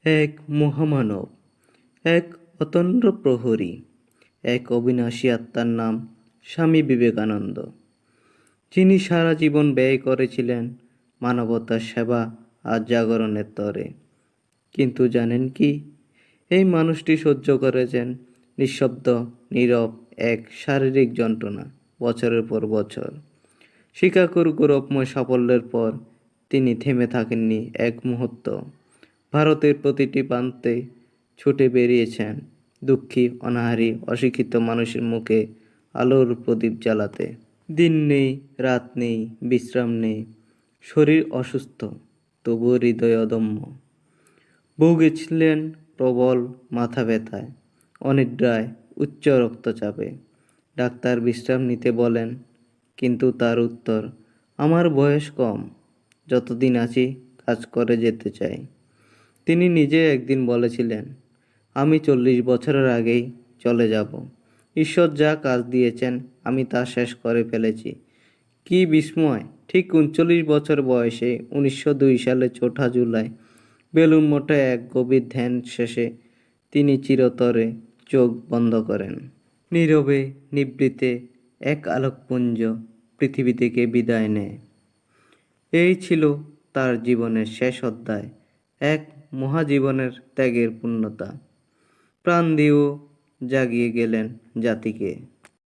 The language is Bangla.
এক মহামানব, এক অতন্দ্র প্রহরী, এক অবিনাশী আত্মার নাম স্বামী বিবেকানন্দ, যিনি সারা জীবন ব্যয় করেছিলেন মানবতার সেবা আর জাগরণের তরে। কিন্তু জানেন কি, এই মানুষটি সহ্য করেছেন নিঃশব্দ, নীরব এক শারীরিক যন্ত্রণা বছরের পর বছর। শিকাগোর গৌরবময় সাফল্যের পর তিনি থেমে থাকেননি এক মুহূর্ত। ভারতের প্রতিটি প্রান্তে ছুটে বেরিয়েছেন দুঃখী, অনাহারী, অশিক্ষিত মানুষের মুখে আলোর প্রদীপ জ্বালাতে। দিন নেই, রাত নেই, বিশ্রাম নেই, শরীর অসুস্থ, তবুও হৃদয় অদম্য। ভুগেছিলেন প্রবল মাথা ব্যথায়, অনিদ্রায়, উচ্চ রক্তচাপে। ডাক্তার বিশ্রাম নিতে বলেন, কিন্তু তার উত্তর, আমার বয়স কম, যতদিন আছি কাজ করে যেতে চাই। তিনি নিজে একদিন বলেছিলেন, আমি 40 বছরের আগেই চলে যাব। ঈশ্বর যা কাজ দিয়েছেন আমি তা শেষ করে ফেলেছি। কি বিস্ময়! ঠিক 39 বছর বয়সে 1902 সালে 4 জুলাই বেলুড় মঠে এক গভীর ধ্যান শেষে তিনি চিরতরে চোখ বন্ধ করেন। নীরবে, নিভৃতে এক আলোকপুঞ্জ পৃথিবী থেকে বিদায় নেয়। এই ছিল তার জীবনের শেষ অধ্যায়, এক মহাজীবনের ত্যাগের পূর্ণতা। প্রাণ দিয়েও জাগিয়ে গেলেন জাতিকে।